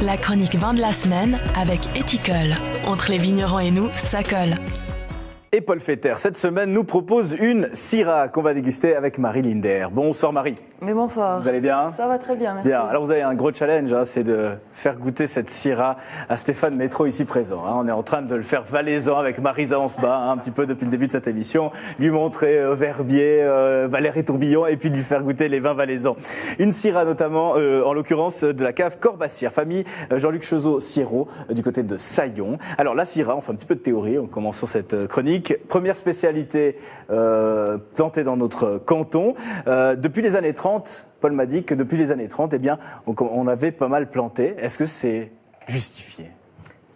La chronique vin de la semaine avec Éticole. Entre les vignerons et nous, ça colle. Et Paul Fetter, cette semaine, nous propose une Syrah qu'on va déguster avec Marie Linder. Bonsoir Marie. Mais bonsoir. Vous allez bien? Ça va très bien, merci. Bien, alors vous avez un gros challenge, c'est de faire goûter cette Syrah à Stéphane Métro ici présent. On est en train de le faire valaisan avec Marisa Ansbach, un petit peu depuis le début de cette émission, lui montrer Verbier, Valérie Tourbillon et puis lui faire goûter les vins valaisans. Une Syrah notamment, en l'occurrence de la cave Corbassière, famille Jean-Luc Chezot-Sirot du côté de Saillon. Alors la Syrah, on fait un petit peu de théorie en commençant cette chronique. Première spécialité plantée dans notre canton. Depuis les années 30, Paul m'a dit que depuis les années 30, eh bien, on avait pas mal planté. Est-ce que c'est justifié ?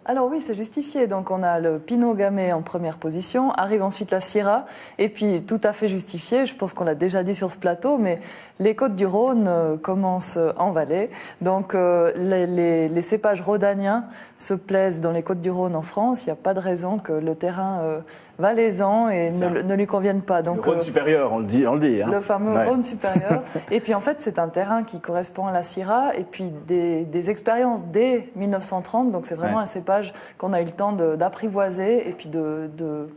Alors oui, c'est justifié. Donc on a le Pinot Gamay en première position, arrive ensuite la Syrah, et puis tout à fait justifié, je pense qu'on l'a déjà dit sur ce plateau, mais les Côtes-du-Rhône commencent en vallée. Donc les cépages rhodaniens se plaisent dans les Côtes-du-Rhône en France. Il n'y a pas de raison que le terrain valaisan et ne lui convienne pas. Donc, le Rhône supérieur, on le dit. Le fameux Rhône supérieur. Et puis en fait, c'est un terrain qui correspond à la Syrah et puis des expériences dès 1930. Donc c'est vraiment un cépage qu'on a eu le temps d'apprivoiser et puis de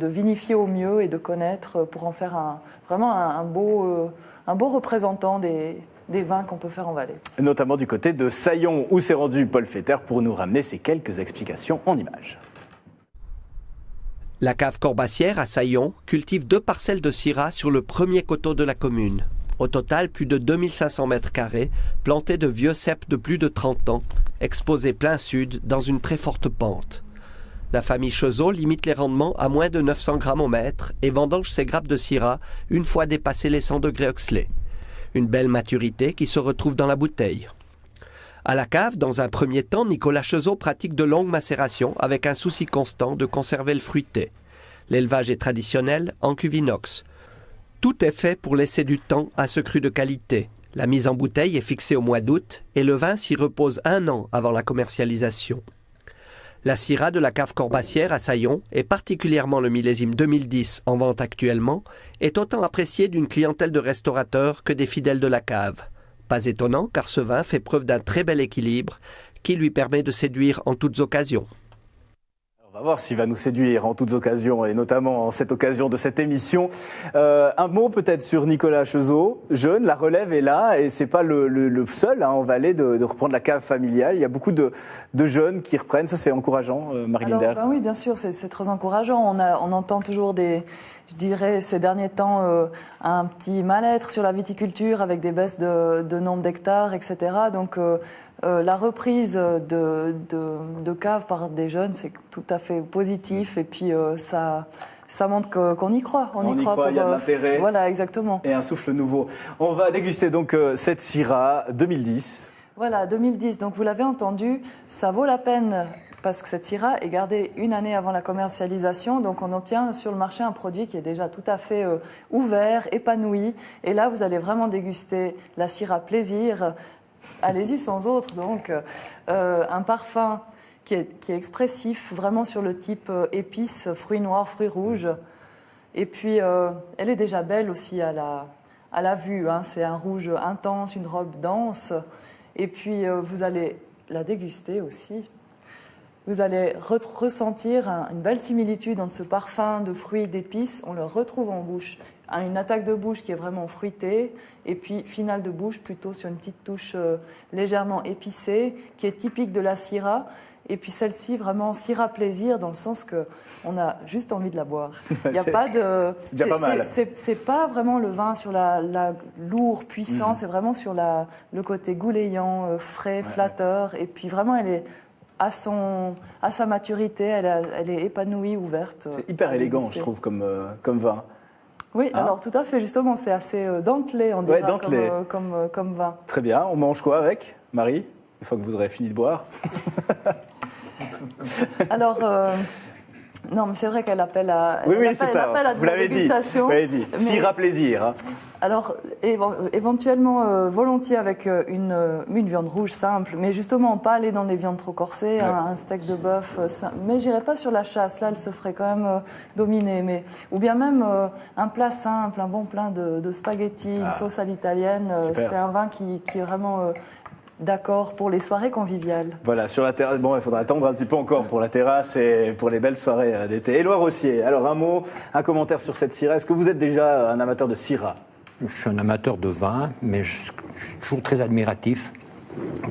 vinifier au mieux et de connaître pour en faire vraiment un beau représentant des vins qu'on peut faire en vallée. Notamment du côté de Saillon, où s'est rendu Paul Fetter pour nous ramener ces quelques explications en images. La cave Corbassière à Saillon cultive 2 parcelles de Syrah sur le premier coteau de la commune. Au total, plus de 2500 mètres carrés, plantés de vieux cèpes de plus de 30 ans, exposés plein sud dans une très forte pente. La famille Chezot limite les rendements à moins de 900 grammes au mètre et vendange ses grappes de Syrah une fois dépassé les 100 degrés Oxley. Une belle maturité qui se retrouve dans la bouteille. À la cave, dans un premier temps, Nicolas Chezot pratique de longues macérations avec un souci constant de conserver le fruité. L'élevage est traditionnel en cuve inox. Tout est fait pour laisser du temps à ce cru de qualité. La mise en bouteille est fixée au mois d'août et le vin s'y repose 1 an avant la commercialisation. La Syrah de la cave Corbassière à Saillon, et particulièrement le millésime 2010 en vente actuellement, est autant appréciée d'une clientèle de restaurateurs que des fidèles de la cave. Pas étonnant car ce vin fait preuve d'un très bel équilibre qui lui permet de séduire en toutes occasions. On va voir s'il va nous séduire en toutes occasions et notamment en cette occasion de cette émission. Un mot peut-être sur Nicolas Chezot, jeune, la relève est là et c'est pas le seul en Valais de reprendre la cave familiale. Il y a beaucoup de jeunes qui reprennent, ça c'est encourageant, Marie Linder. Oui, bien sûr, c'est très encourageant. On entend toujours je dirais ces derniers temps, un petit mal-être sur la viticulture avec des baisses de nombre d'hectares, etc. Donc la reprise de caves par des jeunes, c'est tout à fait positif et puis ça montre qu'on y croit. On y croit, il y a de l'intérêt. Voilà, exactement. Et un souffle nouveau. On va déguster donc cette Syrah 2010. Voilà, 2010. Donc vous l'avez entendu, ça vaut la peine parce que cette Syrah est gardée 1 année avant la commercialisation. Donc on obtient sur le marché un produit qui est déjà tout à fait ouvert, épanoui. Et là, vous allez vraiment déguster la Syrah plaisir. Allez-y sans autre. Donc un parfum qui est expressif, vraiment sur le type épices, fruits noirs, fruits rouges. Et puis elle est déjà belle aussi à la vue. C'est un rouge intense, une robe dense. Et puis vous allez la déguster aussi. Vous allez ressentir une belle similitude entre ce parfum de fruits et d'épices. On le retrouve en bouche. Une attaque de bouche qui est vraiment fruitée. Et puis finale de bouche plutôt sur une petite touche légèrement épicée qui est typique de la Syrah. Et puis celle-ci vraiment Syrah plaisir dans le sens qu'on a juste envie de la boire. Il n'y a pas de... C'est déjà pas mal. C'est pas vraiment le vin sur la lourd, puissant. C'est vraiment sur le côté goulayant, frais, flatteur. Et puis vraiment elle est... À sa maturité, elle est épanouie, ouverte. C'est hyper élégant, je trouve, comme vin. Oui, alors tout à fait, justement, c'est assez dentelé, on dirait, comme vin. Très bien, on mange quoi avec, Marie, une fois que vous aurez fini de boire? Alors, non, mais c'est vrai qu'elle appelle à, c'est ça. Vous l'avez dit. Vous l'avez dit. Syrah plaisir. Alors, éventuellement, volontiers avec une viande rouge simple, mais justement, pas aller dans les viandes trop corsées, un steak de bœuf, mais j'irai pas sur la chasse, là, elle se ferait quand même dominer. Ou bien même un plat simple, un bon plat de spaghettis, une sauce à l'italienne, c'est un vin qui est vraiment d'accord pour les soirées conviviales. Voilà, sur la terrasse. Bon, il faudra attendre un petit peu encore pour la terrasse et pour les belles soirées d'été. Éloi Rossier, alors un mot, un commentaire sur cette Syrah. Est-ce que vous êtes déjà un amateur de Syrah? Je suis un amateur de vin, mais je suis toujours très admiratif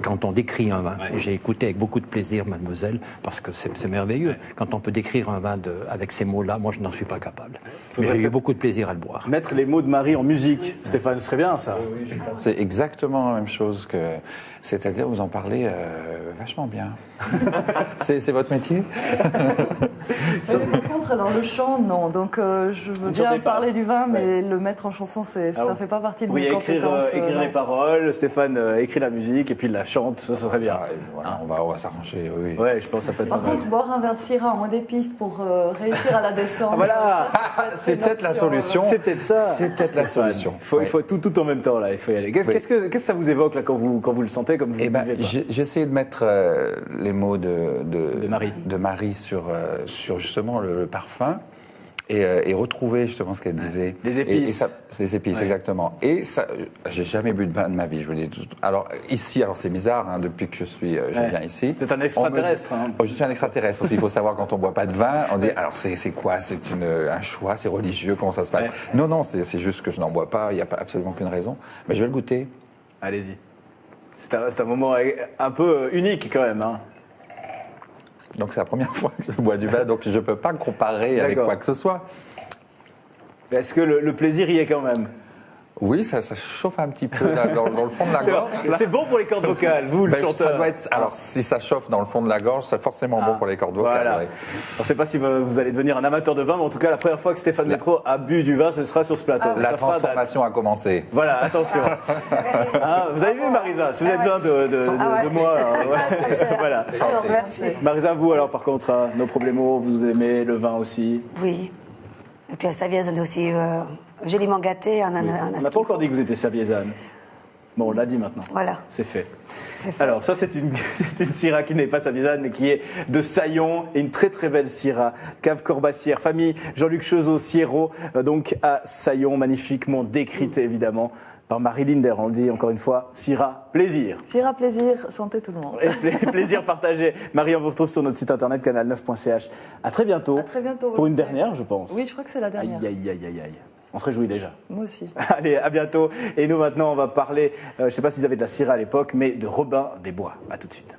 quand on décrit un vin. Ouais. Et j'ai écouté avec beaucoup de plaisir Mademoiselle, parce que c'est merveilleux. Ouais. Quand on peut décrire un vin avec ces mots-là, moi je n'en suis pas capable. Mais Faudrait j'ai eu beaucoup de plaisir à le boire. Mettre les mots de Marie en musique. Stéphane, ce serait bien ça. C'est exactement la même chose que. C'est-à-dire, vous en parlez vachement bien. C'est votre métier? Mais par contre, alors le chant, non. Donc je veux ne bien chantez pas. parler du vin, mais le mettre en chanson, ça ne fait pas partie de Vous mes pourriez écrire, compétences. écrire les non. paroles, Stéphane écrit la musique et puis il la chante, ça serait bien. Ah, et voilà, on va s'arranger, oui. Ouais, je pense que ça peut être Par pas mal. contre, boire un verre de Syrah en moins des pistes pour réussir à la descendre. Ah, voilà. ça peut être C'est une peut-être la option, solution. C'est peut-être ça. C'est peut-être la Stéphane. solution. Il Ouais. faut tout en même temps là, il faut y aller. Oui. Qu'est-ce que ça vous évoque là quand vous le sentez comme vous Eh le ben, vivez, quoi j'ai essayé de mettre les mots de Marie. sur justement le parfum et retrouver justement ce qu'elle disait. Les épices. Et ça, c'est les épices, Ouais. exactement. Et ça, j'ai jamais bu de vin de ma vie, je vous le dis. Alors ici, alors c'est bizarre, hein, depuis que je Ouais. viens ici. C'est un on me dit- extraterrestre, hein. Oh, je suis un extraterrestre, parce qu'il faut savoir quand on boit pas de vin, on dit alors c'est quoi? C'est un choix, c'est religieux, comment ça se passe? Ouais. Non, c'est juste que je n'en bois pas, il n'y a pas absolument aucune raison. Mais je vais le goûter. Allez-y. C'est un moment un peu unique quand même. Hein. Donc c'est la première fois que je bois du vin, donc je ne peux pas comparer avec D'accord. quoi que ce soit. Est-ce que le plaisir y est quand même? Oui, ça chauffe un petit peu là, dans le fond de la gorge. là. C'est bon pour les cordes vocales, vous, le Ben, chanteur. ça doit être, alors, si ça chauffe dans le fond de la gorge, c'est forcément bon pour les cordes vocales. Voilà. ouais. Je ne sais pas si vous allez devenir un amateur de vin, mais en tout cas, la première fois que Stéphane Métro a bu du vin, ce sera sur ce plateau. La Ça fera date. transformation a commencé. Voilà, attention. Hein, vous avez vu, Marisa, si vous avez besoin de moi. Ouais. Voilà. Alors, merci. Marisa, vous, alors, par contre, hein, nos problèmes, vous aimez le vin aussi. Oui. Et puis à Savieuse, on est aussi joliment gâtés. On n'a pas encore dit que vous étiez Saviezane. Bon, on l'a dit maintenant. Voilà. C'est fait. C'est fait. Alors, ça, c'est une Syrah qui n'est pas Saviezane, mais qui est de Saillon, et une très très belle Syrah. Cave Corbassière, famille Jean-Luc Chezot-Sierro, donc à Saillon, magnifiquement décrite évidemment par Marie Linder. On le dit encore une fois, Syrah, plaisir. Syrah, plaisir, santé tout le monde. Et plaisir partagé. Marie, on vous retrouve sur notre site internet canal9.ch. À très bientôt. À très bientôt. Pour une volontiers. dernière, je pense. Oui, je crois que c'est la dernière. Aïe, aïe, aïe, aïe, aïe. On se réjouit déjà. Moi aussi. Allez, à bientôt. Et nous, maintenant, on va parler, je ne sais pas s'ils avaient de la Syrah à l'époque, mais de Robin des Bois. À tout de suite.